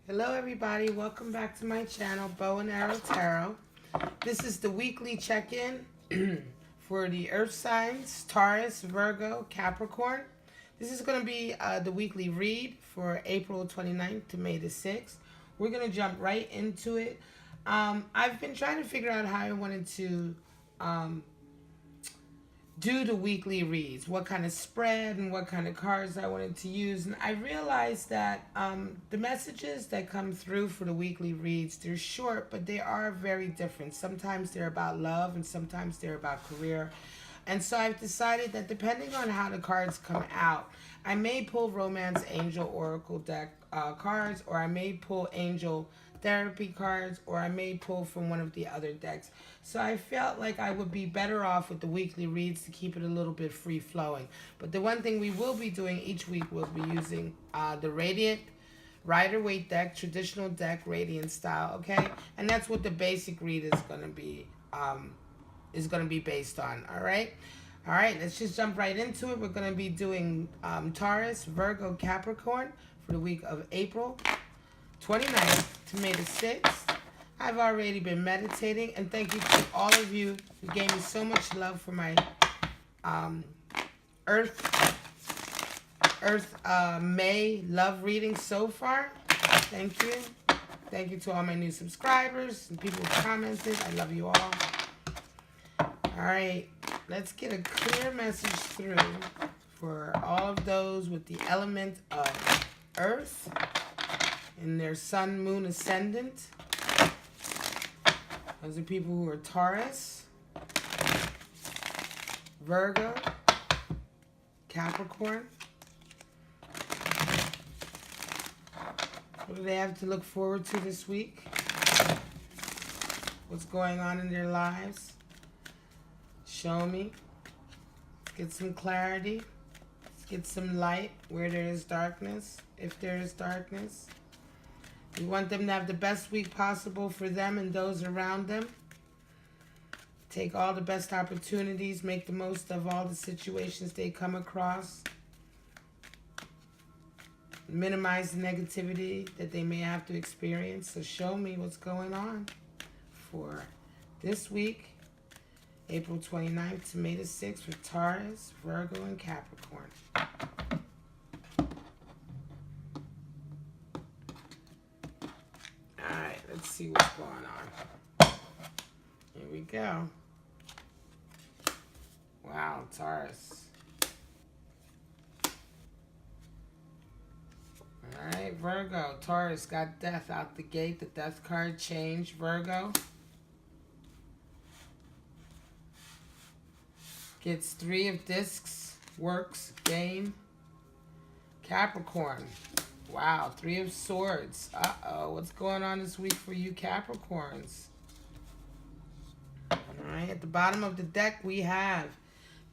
Hello everybody, welcome back to my channel, Bow and Arrow Tarot. This is the weekly check-in for the earth signs, Taurus, Virgo, Capricorn. This is going to be the weekly read for April 29th to May the 6th. We're going to jump right into it. I've been trying to figure out how I wanted to do the weekly reads, what kind of spread and what kind of cards I wanted to use. And I realized that the messages that come through for the weekly reads, they're short, but they are very different. Sometimes they're about love and sometimes they're about career. And so I've decided that depending on how the cards come out, I may pull Romance Angel Oracle deck cards, or I may pull Angel Therapy cards, or I may pull from one of the other decks. So I felt like I would be better off with the weekly reads to keep it a little bit free-flowing. But the one thing we will be doing each week, we'll be using the Radiant Rider-Waite deck, traditional deck, Radiant style, okay? And that's what the basic read is going to be based on, all right? All right, let's just jump right into it. We're going to be doing Taurus, Virgo, Capricorn for the week of April 29th to May the 6th. I've already been meditating, and thank you to all of you who gave me so much love for my May love reading so far. Thank you. Thank you to all my new subscribers and people who commented. I love you all. All right, let's get a clear message through for all of those with the element of Earth in their sun, moon, ascendant. Those are people who are Taurus, Virgo, Capricorn. What do they have to look forward to this week? What's going on in their lives? Show me. Let's get some clarity. Let's get some light where there is darkness, if there is darkness. We want them to have the best week possible for them and those around them. Take all the best opportunities, make the most of all the situations they come across. Minimize the negativity that they may have to experience. So show me what's going on for this week, April 29th to May the 6th for Taurus, Virgo, and Capricorn. Let's see what's going on. Here we go. Wow, Taurus. Alright, Virgo. Taurus got death out the gate. The death card changed. Virgo gets 3 of discs. Works. Gain. Capricorn. Wow, 3 of swords. Uh-oh, what's going on this week for you Capricorns? All right, at the bottom of the deck we have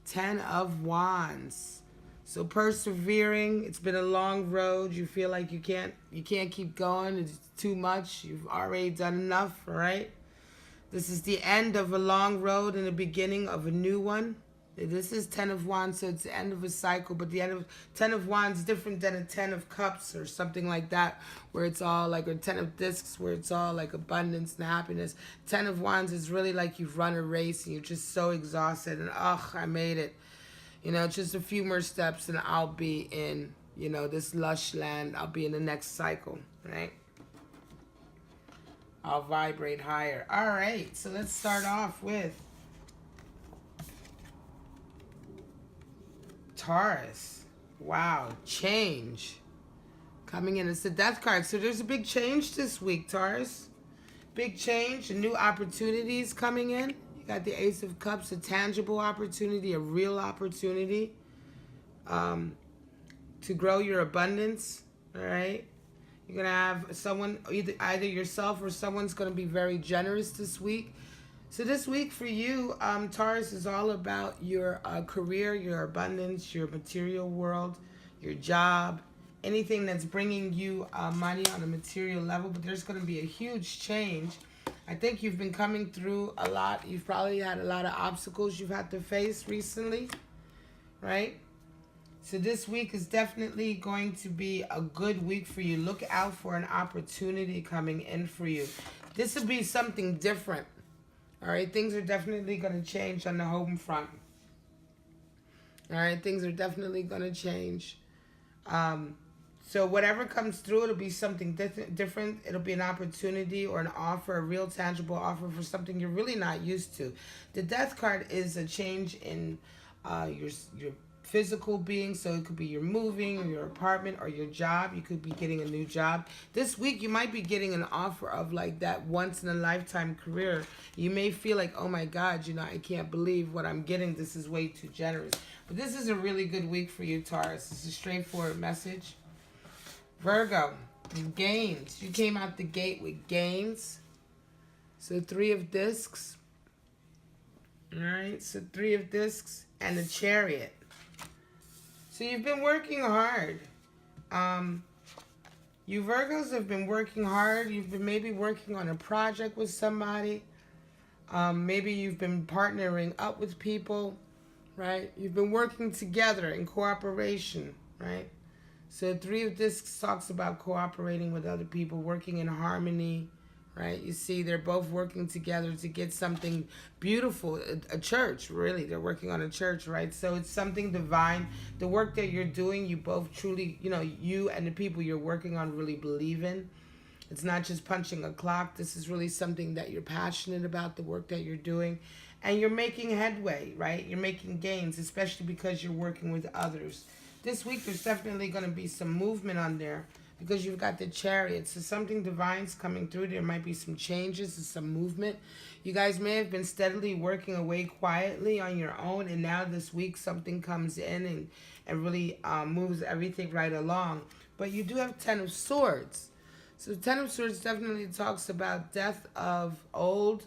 10 of wands. So persevering, it's been a long road. You feel like you can't keep going. It's too much. You've already done enough, all right? This is the end of a long road and the beginning of a new one. This is 10 of wands, so it's the end of a cycle, but the end of 10 of wands is different than a 10 of cups or something like that, where it's all like, or 10 of discs, where it's all like abundance and happiness. 10 of wands is really like you've run a race and you're just so exhausted and, I made it. You know, just a few more steps and I'll be in, you know, this lush land. I'll be in the next cycle, right? I'll vibrate higher. All right, so let's start off with Taurus. Wow, change coming in. It's the death card. So there's a big change this week, Taurus. Big change and new opportunities coming in. You got the Ace of Cups, a tangible opportunity, a real opportunity to grow your abundance. All right. You're going to have someone, either yourself or someone's going to be very generous this week. So this week for you, Taurus, is all about your career, your abundance, your material world, your job, anything that's bringing you money on a material level. But there's going to be a huge change. I think you've been coming through a lot. You've probably had a lot of obstacles you've had to face recently, right? So this week is definitely going to be a good week for you. Look out for an opportunity coming in for you. This will be something different. All right, things are definitely going to change on the home front. All right, things are definitely going to change. So whatever comes through, it'll be something different. It'll be an opportunity or an offer, a real tangible offer for something you're really not used to. The Death card is a change in your physical being. So it could be you're moving or your apartment or your job. You could be getting a new job. This week, you might be getting an offer of like that once in a lifetime career. You may feel like, oh my God, you know, I can't believe what I'm getting. This is way too generous. But this is a really good week for you, Taurus. It's a straightforward message. Virgo, gains. You came out the gate with gains. So 3 of discs. All right, so 3 of discs and the Chariot. So you've been working hard. You Virgos have been working hard. You've been maybe working on a project with somebody. Maybe you've been partnering up with people, right? You've been working together in cooperation, right? So 3 of discs talks about cooperating with other people, working in harmony, right? You see, they're both working together to get something beautiful, a church, really. They're working on a church, right? So it's something divine. The work that you're doing, you both truly, you know, you and the people you're working on really believe in. It's not just punching a clock. This is really something that you're passionate about, the work that you're doing. And you're making headway, right? You're making gains, especially because you're working with others. This week, there's definitely going to be some movement on there because you've got the Chariot. So something divine's coming through. There might be some changes and some movement. You guys may have been steadily working away quietly on your own, and now this week something comes in and really moves everything right along. But you do have 10 of Swords. So 10 of Swords definitely talks about death of old,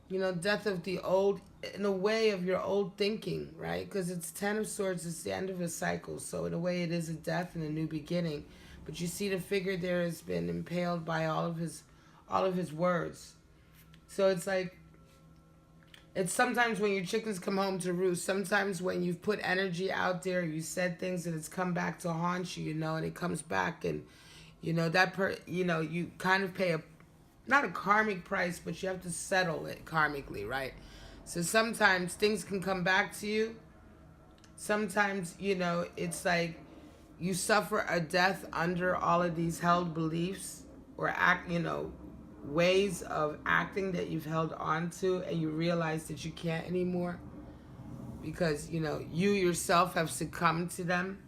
you know, death of the old, in a way of your old thinking, right? Because it's 10 of Swords, it's the end of a cycle. So in a way it is a death and a new beginning. But you see the figure there has been impaled by all of his words. So it's like, it's sometimes when your chickens come home to roost, sometimes when you've put energy out there, you said things and it's come back to haunt you, you know, and it comes back and, you know, you kind of pay not a karmic price, but you have to settle it karmically, right? So sometimes things can come back to you. Sometimes, you know, it's like you suffer a death under all of these held beliefs or ways of acting that you've held on to, and you realize that you can't anymore because, you know, you yourself have succumbed to them.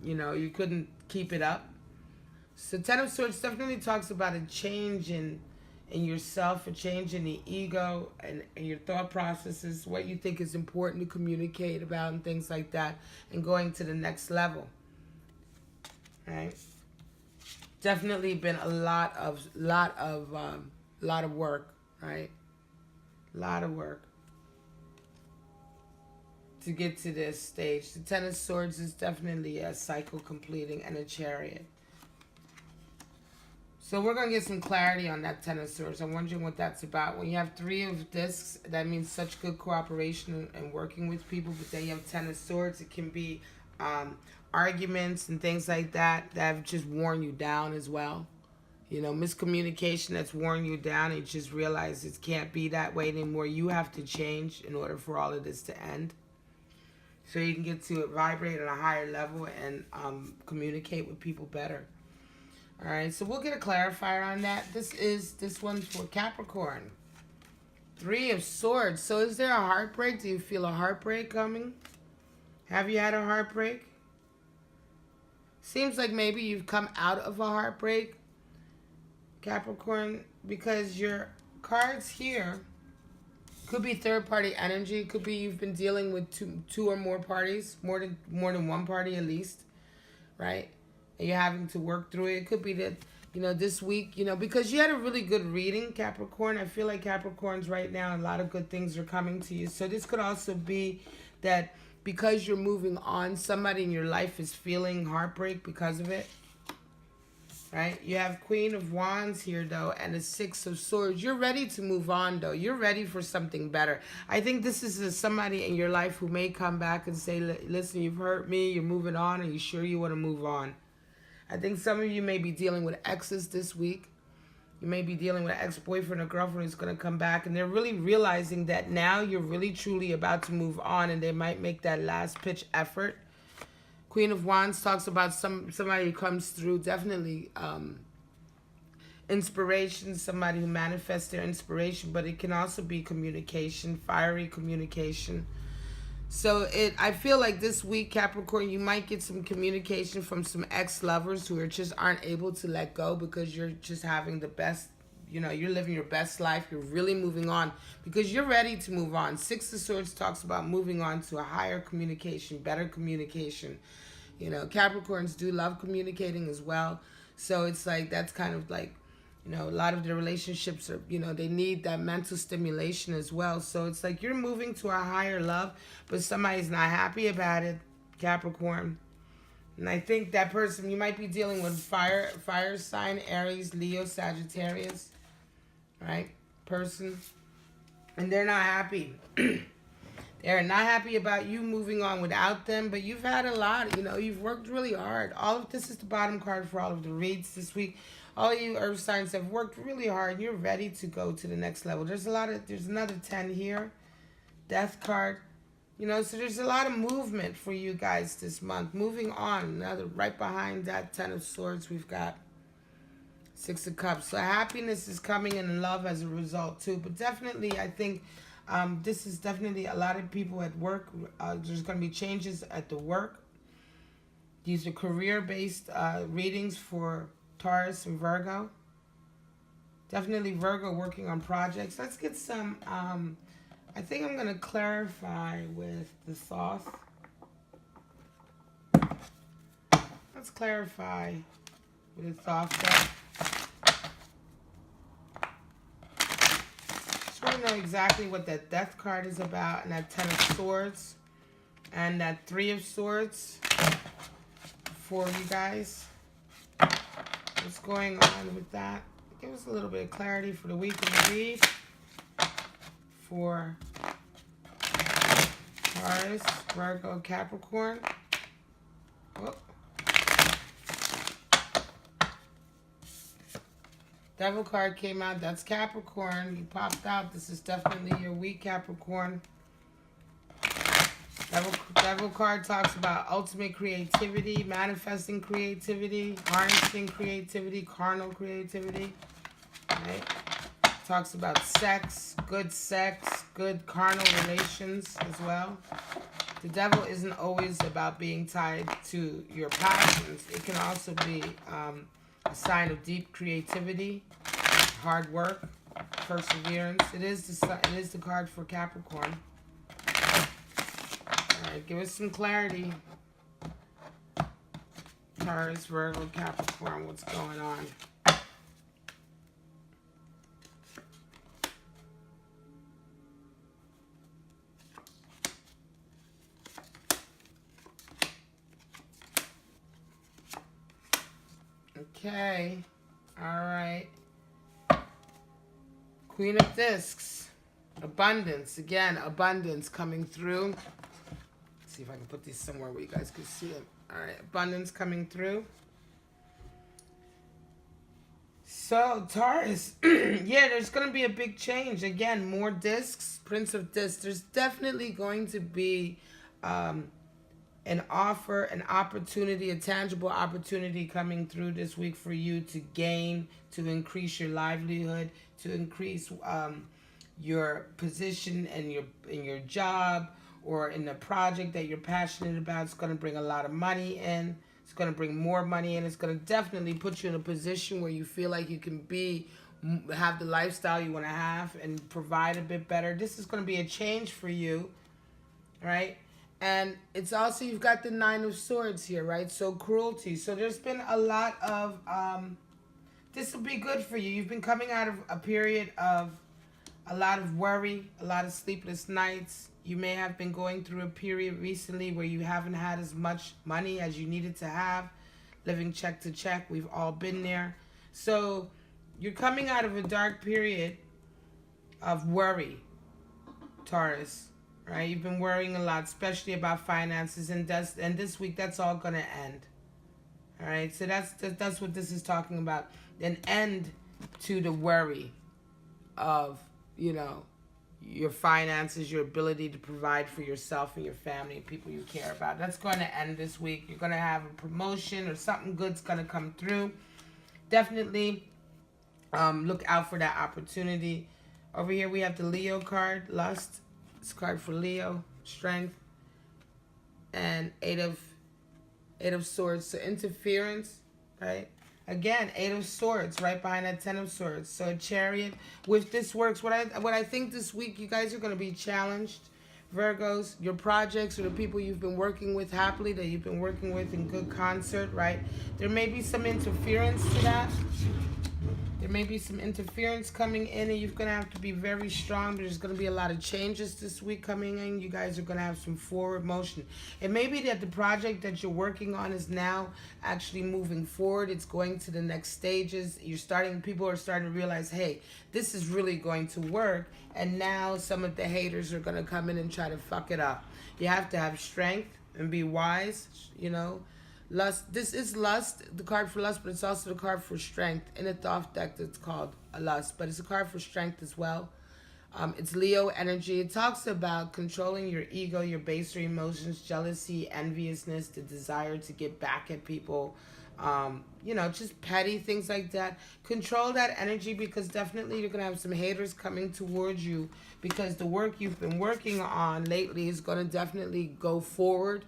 You know, you couldn't keep it up. So 10 of Swords definitely talks about a change in yourself, a change in the ego and your thought processes, what you think is important to communicate about and things like that, and going to the next level. Right? Definitely been a lot of work, right? A lot of work to get to this stage. The 10 of Swords is definitely a cycle completing and a Chariot. So we're going to get some clarity on that 10 of Swords. I'm wondering what that's about. When you have 3 of discs, that means such good cooperation and working with people. But then you have 10 of Swords. It can be arguments and things like that have just worn you down as well. You know, miscommunication that's worn you down, and you just realize it can't be that way anymore. You have to change in order for all of this to end. So you can get to vibrate at a higher level and communicate with people better. All right, so we'll get a clarifier on that. This one's for Capricorn. 3 of Swords. So is there a heartbreak? Do you feel a heartbreak coming? Have you had a heartbreak? Seems like maybe you've come out of a heartbreak, Capricorn, because your cards here could be third-party energy. Could be you've been dealing with two or more parties, more than one party at least, right? And you're having to work through it. It could be that, you know, this week, you know, because you had a really good reading, Capricorn. I feel like Capricorns right now, a lot of good things are coming to you. So this could also be that because you're moving on, somebody in your life is feeling heartbreak because of it. right? You have Queen of Wands here, though, and a Six of Swords. You're ready to move on, though. You're ready for something better. I think this is somebody in your life who may come back and say, listen, you've hurt me, you're moving on, are you sure you want to move on? I think some of you may be dealing with exes this week. You may be dealing with an ex-boyfriend or girlfriend who's going to come back, and they're really realizing that now you're really truly about to move on, and they might make that last pitch effort. Queen of Wands talks about somebody who comes through, definitely inspiration, somebody who manifests their inspiration, but it can also be communication, fiery communication. So I feel like this week, Capricorn, you might get some communication from some ex-lovers who aren't able to let go because you're just having the best, you're living your best life. You're really moving on because you're ready to move on. Six of Swords talks about moving on to a higher communication, better communication. Capricorns do love communicating as well. So it's like, that's kind of like, a lot of their relationships are, they need that mental stimulation as well. So it's like you're moving to a higher love, but somebody's not happy about it, Capricorn. And I think that person, you might be dealing with fire sign, Aries, Leo, Sagittarius, right? Person. And they're not happy. They're not happy about you moving on without them, but you've had a lot, you've worked really hard. All of this is the bottom card for all of the reads this week. All you earth signs have worked really hard. You're ready to go to the next level. There's another 10 here. Death card. So there's a lot of movement for you guys this month. Moving on. Right behind that 10 of Swords, we've got Six of Cups. So happiness is coming in love as a result too. But definitely, I think this is definitely a lot of people at work. There's going to be changes at the work. These are career-based readings for Taurus and Virgo. Definitely Virgo working on projects. Let's get some, I think I'm going to clarify with the Thoth. Let's clarify with the Thoth. Just want to know exactly what that Death card is about, and that 10 of Swords, and that 3 of Swords for you guys. What's going on with that? Give us a little bit of clarity for the week of the read for Taurus, Virgo, Capricorn. Oh. Devil card came out. That's Capricorn. You popped out. This is definitely your week, Capricorn. Devil card talks about ultimate creativity, manifesting creativity, harnessing creativity, carnal creativity. Right? Talks about sex, good carnal relations as well. The devil isn't always about being tied to your passions. It can also be a sign of deep creativity, hard work, perseverance. It is the card for Capricorn. Alright, give us some clarity. Taurus, Virgo, Capricorn, what's going on? Okay. Alright. Queen of Discs. Abundance. Again, abundance coming through. See if I can put these somewhere where you guys can see it. All right, abundance coming through. So, Taurus, yeah, there's going to be a big change. Again, more discs, Prince of Discs. There's definitely going to be an offer, an opportunity, a tangible opportunity coming through this week for you to gain, to increase your livelihood, to increase your position and your job, or in the project that you're passionate about. It's going to bring a lot of money in. It's going to bring more money in. It's going to definitely put you in a position where you feel like you can have the lifestyle you want to have and provide a bit better. This is going to be a change for you, right? And it's also, you've got the 9 of Swords here, right? So cruelty. So there's been a lot of, this will be good for you. You've been coming out of a period of a lot of worry, a lot of sleepless nights. You may have been going through a period recently where you haven't had as much money as you needed to have. living check to check. We've all been there. So you're coming out of a dark period of worry, Taurus, right? You've been worrying a lot, especially about finances, and this week that's all gonna end. All right, so that's what this is talking about. An end to the worry of, you know, your finances, your ability to provide for yourself and your family and people you care about. That's going to end this week. You're going to have a promotion or something good's going to come through. Definitely look out for that opportunity. Over here we have the Leo card, lust. This card for Leo, strength, and eight of swords. So interference, right? Again, 8 of Swords, right behind that 10 of Swords. So a Chariot. With this works, what I think this week, you guys are going to be challenged, Virgos. Your projects or the people you've been working with happily, that you've been working with in good concert, right? There may be some interference to that. There may be some interference coming in, and you're going to have to be very strong. There's going to be a lot of changes this week coming in. You guys are going to have some forward motion. It may be that the project that you're working on is now actually moving forward. It's going to the next stages. People are starting to realize, hey, this is really going to work. And now some of the haters are going to come in and try to fuck it up. You have to have strength and be wise, you know. Lust. This is lust, the card for lust, but it's also the card for strength. In a Thoth deck that's called a lust, but it's a card for strength as well. It's Leo energy. It talks about controlling your ego, your baser emotions, jealousy, enviousness, the desire to get back at people, you know, just petty things like that. Control that energy, because definitely you're going to have some haters coming towards you, because the work you've been working on lately is going to definitely go forward,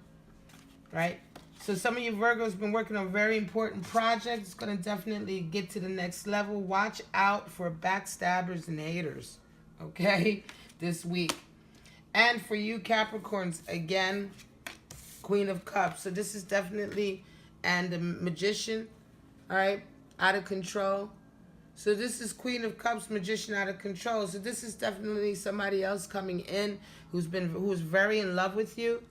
right? So some of you Virgos have been working on very important projects. It's going to definitely get to the next level. Watch out for backstabbers and haters, okay, this week. And for you Capricorns, again, Queen of Cups. So this is definitely, and the Magician, all right, out of control. So this is Queen of Cups, Magician, out of control. So this is definitely somebody else coming in who's very in love with you.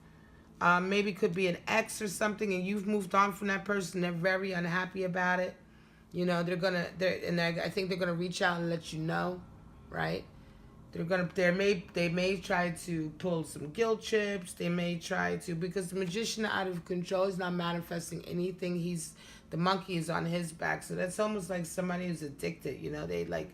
Maybe could be an ex or something, and you've moved on from that person. They're very unhappy about it. You know, I think they're gonna reach out and let you know, right? They may try to pull some guilt trips. They may try to, because the Magician out of control is not manifesting anything. The monkey is on his back, so that's almost like somebody who's addicted. You know, they like,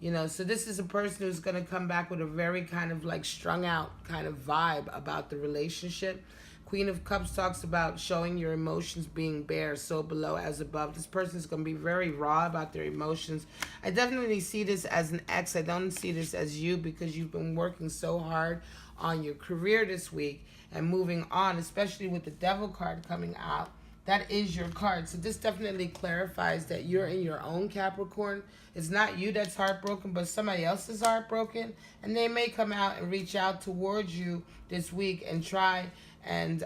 you know. So this is a person who's gonna come back with a very kind of like strung out kind of vibe about the relationship. Queen of Cups talks about showing your emotions, being bare, so below as above. This person is going to be very raw about their emotions. I definitely see this as an ex. I don't see this as you, because you've been working so hard on your career this week and moving on, especially with the Devil card coming out. That is your card. So this definitely clarifies that you're in your own Capricorn. It's not you that's heartbroken, but somebody else is heartbroken. And they may come out and reach out towards you this week and try and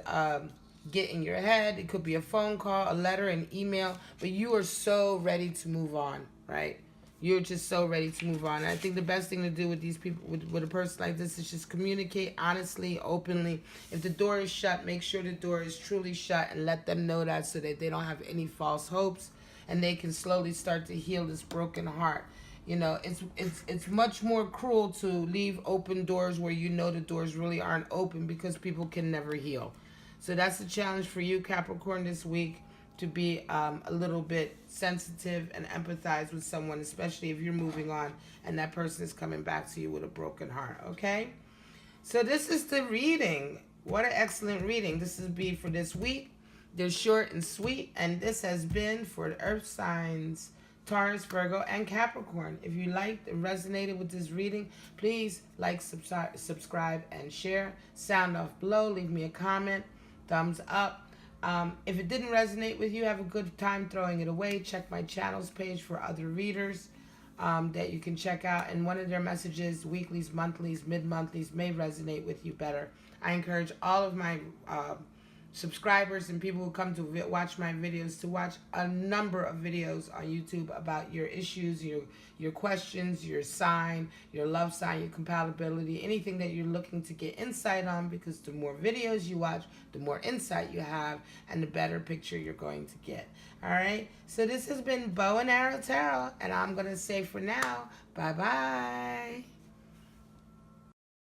get in your head. It could be a phone call, a letter, an email, but you are so ready to move on, right? You're just so ready to move on. And I think the best thing to do with these people, with a person like this, is just communicate honestly, openly. If the door is shut, make sure the door is truly shut and let them know that, so that they don't have any false hopes and they can slowly start to heal this broken heart. You know, it's much more cruel to leave open doors where you know the doors really aren't open, because people can never heal. So that's the challenge for you, Capricorn, this week, to be a little bit sensitive and empathize with someone, especially if you're moving on and that person is coming back to you with a broken heart, okay? So this is the reading. What an excellent reading. This will be for this week. They're short and sweet, and this has been for the Earth signs, Taurus, Virgo, and Capricorn. If you liked and resonated with this reading, please like, subscribe, and share. Sound off below. Leave me a comment. Thumbs up. If it didn't resonate with you, have a good time throwing it away. Check my channels page for other readers that you can check out. And one of their messages, weeklies, monthlies, mid-monthlies, may resonate with you better. I encourage all of my subscribers and people who come to watch my videos to watch a number of videos on YouTube about your issues, your questions, your sign, your love sign, your compatibility, anything that you're looking to get insight on, because the more videos you watch, the more insight you have and the better picture you're going to get. All right, so this has been Bow and Arrow Tarot, and I'm going to say for now, bye-bye.